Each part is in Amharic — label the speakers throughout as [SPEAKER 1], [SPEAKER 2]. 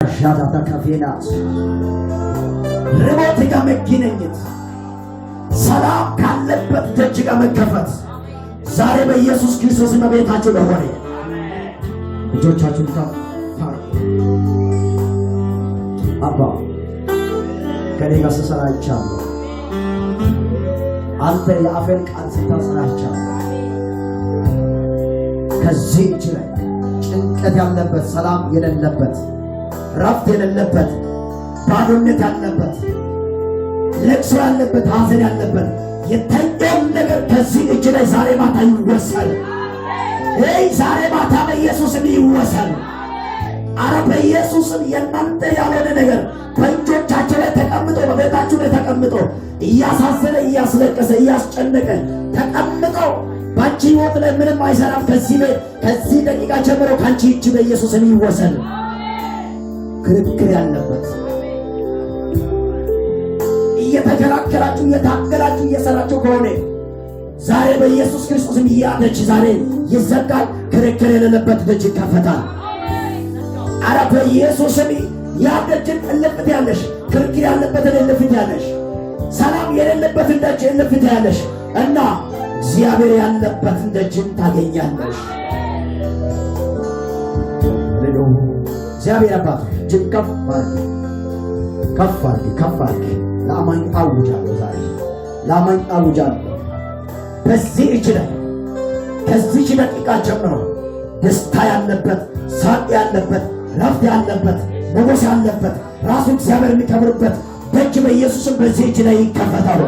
[SPEAKER 1] ሻዳታ ከፌናስ ሪሞት ጋር መገናኘት ሰላም ካለበት ደጅ ጋር መከፈት ዛሬ በኢየሱስ ክርስቶስ በቤታችሁ ለሆነ እጆቻችሁን ከፍ አባ ከኔ ጋር ስሰራ ይቻላል። አንተ የአፌን ቃል ስታጸና ይቻላል። ከዚህ እጅ ላይ ጭንቀት ያለበት፣ ሰላም የሌለበት፣ ረፍት የሌለበት፣ ባዶነት ያለበት፣ ለቅሶ ያለበት፣ ሐዘን ያለበት የተኛውን ነገር ከዚህ እጅ ላይ ዛሬ ማታ ይወሰድ። ዛሬ ማታ በኢየሱስም ይወሰድ። አረ በኢየሱስም የእናንተ ያልሆነ ነገር በእጆቻችሁ ላይ ተቀምጦ በቤታችሁ ላይ ተቀምጦ እያሳዘነ እያስለቀሰ እያስጨነቀ ተቀምጦ ባንቺ ሕይወት ላይ ምንም አይሰራም። ከዚህ ደቂቃ ጀምሮ ካንቺ እጅ በኢየሱስም ይወሰድ። ክርክር ያለበት እየተከራከራችሁ እየታገላችሁ እየሰራችሁ ከሆነ ዛሬ በኢየሱስ ክርስቶስም ያደች ዛሬ ይዘጋል። ክርክር የሌለበት ደጅ ይከፈታል። አረ በኢየሱስም ያደችን እልፍት ያለሽ፣ ክርክር ያለበትን እልፍት ያለሽ፣ ሰላም የሌለበትን ደጅ እልፍት ያለሽ እና እግዚአብሔር ያለበትን ደጅን ታገኛለሽ። እግዚአብሔር አባት እጅግ ከፍ አድርጊ። ለአማኝ አውጃለሁ፣ ዛሬ ለአማኝ አውጃለሁ። በዚህ እጅ ላይ ከዚህች ደቂቃ ጀምሮ ደስታ ያለበት፣ ሳቅ ያለበት፣ ረፍት ያለበት፣ ሞገስ ያለበት፣ ራሱ እግዚአብሔር የሚከብርበት ደጅ በኢየሱስም በዚህ እጅ ላይ ይከፈታሉ።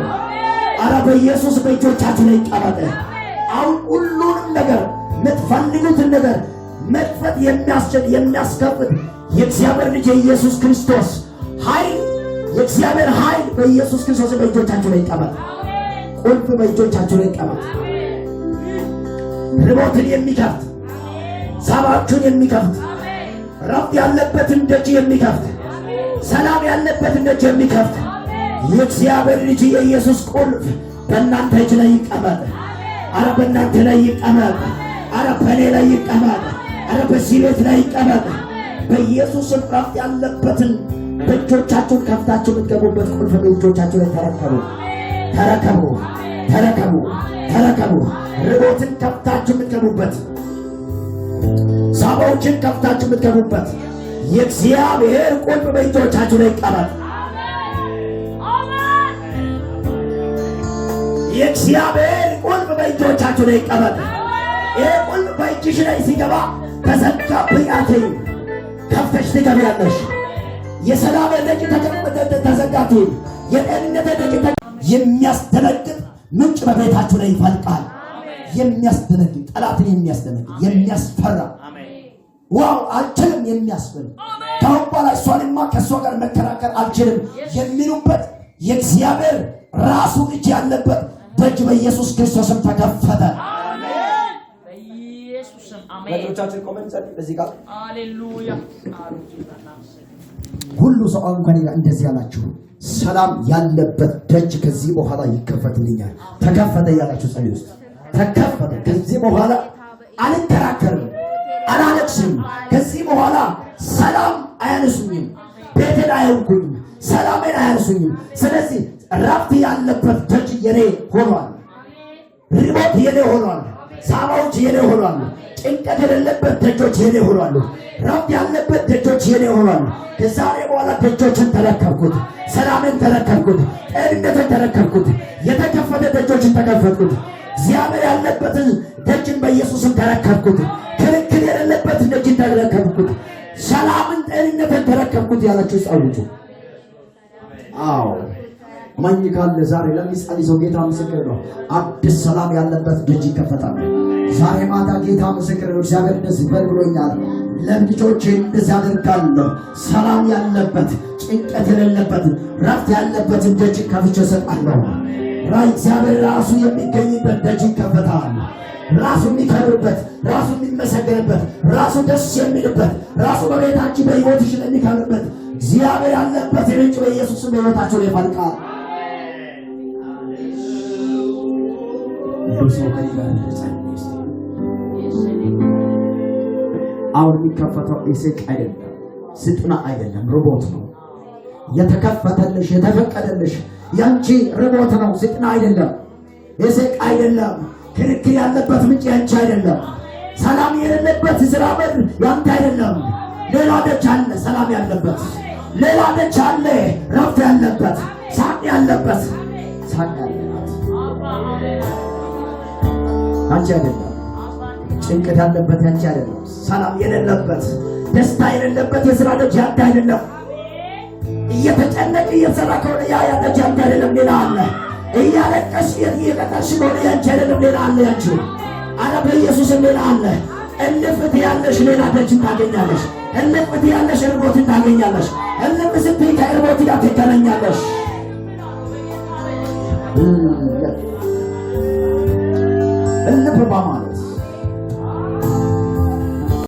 [SPEAKER 1] አረ በኢየሱስ በእጆቻችሁ ላይ ይቀመጥ። አሁን ሁሉንም ነገር የምትፈልጉትን ነገር መጥፈት የሚያስችል የሚያስከፍት የእግዚአብሔር ልጅ የኢየሱስ ክርስቶስ ኃይል፣ የእግዚአብሔር ኃይል በኢየሱስ ክርስቶስ በእጆቻችሁ ላይ ይቀመጥ። ቁልፍ በእጆቻችሁ ላይ ይቀመጥ። ሪሞትን የሚከፍት፣ ሳባችሁን የሚከፍት፣ ረፍት ያለበትን ደጅ የሚከፍት፣ ሰላም ያለበትን ደጅ የሚከፍት የእግዚአብሔር ልጅ የኢየሱስ ቁልፍ በእናንተ እጅ ላይ ይቀመጥ። አረ በእናንተ ላይ ይቀመጥ። አረ በእኔ ላይ ይቀመጥ። አረ በዚህ ቤት ላይ ይቀመጥ። በኢየሱስ ረፍት ያለበትን በእጆቻችሁን ከፍታችሁ የምትገቡበት ቁልፍ በእጆቻችሁ ላይ ተረከቡ። ርቦትን ከፍታችሁ የምትገቡበት፣ ሳባዎችን ከፍታችሁ የምትገቡበት የእግዚአብሔር ቁልፍ በእጆቻችሁ ላይ ይቀመጥ። የእግዚአብሔር ቁልፍ በእጆቻችሁ ላይ ይቀመጥ። ይህ ቁልፍ በእጅሽ ላይ ሲገባ ተዘጋብኝ አትይም፣ ከፍተሽ ትገቢያለሽ። የሰላም ደጅ ተዘጋት፣ የጤንነት ደጅ የሚያስደነግጥ ምንጭ በቤታችሁ ላይ ይፈልቃል። የሚያስደነግጥ ጠላትን የሚያስደነግጥ የሚያስፈራ ዋው አልችልም የሚያስብል ከአሁን በኋላ እሷንማ ከእሷ ጋር መከራከር አልችልም የሚሉበት የእግዚአብሔር ራሱ እጅ ያለበት ደጅ በኢየሱስ ክርስቶስም ተከፈተ። በእጆቻችን ቆመን ጸልይ። በዚህ ጋር ሃሌሉያ ሁሉ ሰው እንኳን እንደዚህ ያላችሁ ሰላም ያለበት ደጅ ከዚህ በኋላ ይከፈትልኛል። ተከፈተ ያላችሁ ጸልይ ውስጥ ተከፈተ። ከዚህ በኋላ አልከራከርም፣ አላለቅስም። ከዚህ በኋላ ሰላም አያነሱኝም፣ ቤቴን አያውኩኝም፣ ሰላሜን አያነሱኝም። ስለዚህ ረፍት ያለበት ደጅ የኔ ሆኗል። ሪሞት የኔ ሆኗል። ሳባዎች የኔ ሆኗል። ጭንቀት የሌለበት ደጆች የኔ ሆኗል። ረፍት ያለበት ደጆች የኔ ሆኗል። ከዛሬ በኋላ ደጆችን ተረከብኩት፣ ሰላምን ተረከብኩት፣ ጤንነትን ተረከብኩት፣ የተከፈተ ደጆችን ተከፈትኩት። እግዚአብሔር ያለበትን ደጅን በኢየሱስም ተረከብኩት። ክርክር የሌለበትን ደጅን ተረከብኩት። ሰላምን ጤንነትን ተረከብኩት ያላችሁ ጸውቱ። አዎ ማኝ ካለ ዛሬ ለሚጸልይ ሰው ጌታ ምስክር ነው። አዲስ ሰላም ያለበት ደጅ ይከፈታል። ዛሬ ማታ ጌታ ምስክር ነው። እግዚአብሔር እንደዚህ ብሎኛል። ለልጆቼ እንደዚህ አደርጋለሁ። ሰላም ያለበት፣ ጭንቀት የሌለበት፣ ረፍት ያለበትን ደጅ ከፍቼ እሰጣለሁ። እግዚአብሔር ራሱ የሚገኝበት ደጅ ይከፈታል። ራሱ የሚከብርበት፣ ራሱ የሚመሰገንበት፣ ራሱ ደስ የሚልበት፣ ራሱ በቤታችሁ በሕይወትሽ የሚከብርበት እግዚአብሔር ያለበት ምንጭ በኢየሱስ ስም በሕይወታችሁ ላይ ይፈልቃል። ሰው አሁን የሚከፈተው ኢሴቅ አይደለም፣ ስጥና አይደለም፣ ርቦት ነው። የተከፈተልሽ የተፈቀደልሽ ያንቺ ርቦት ነው፣ ስጥና አይደለም። የስቅ አይደለም። ክርክር ያለበት ምንጭ ያንቺ አይደለም። ሰላም የሌለበት ዝራ በር ያንተ አይደለም። ሌላ ደጅ አለ ሰላም ያለበት፣ ሌላ ደጅ አለ ረፍት ያለበት፣ ሳቅ ያለበት፣ ሳቅ ያለበት አንቺ አይደለም። ጭንቀት ያለበት ያንቺ አይደለም። ሰላም የሌለበት ደስታ የሌለበት የሥራ ደጅ ያንተ አይደለም። እየተጨነቅ እየሰራ ከሆነ ያ ደጅ ያንተ አይደለም፣ ሌላ አለ። እያለቀሽ እየቀጠልሽ ከሆነ ያንቺ አይደለም፣ ሌላ አለ። ያንቺ አረ በኢየሱስም ሌላ አለ። እልፍት ያለሽ ሌላ ደጅን ታገኛለሽ። እልፍት ያለሽ እርቦትን ታገኛለሽ። እልፍ ስትይ ከእርቦት ጋር ትገናኛለሽ። እልፍ በማለት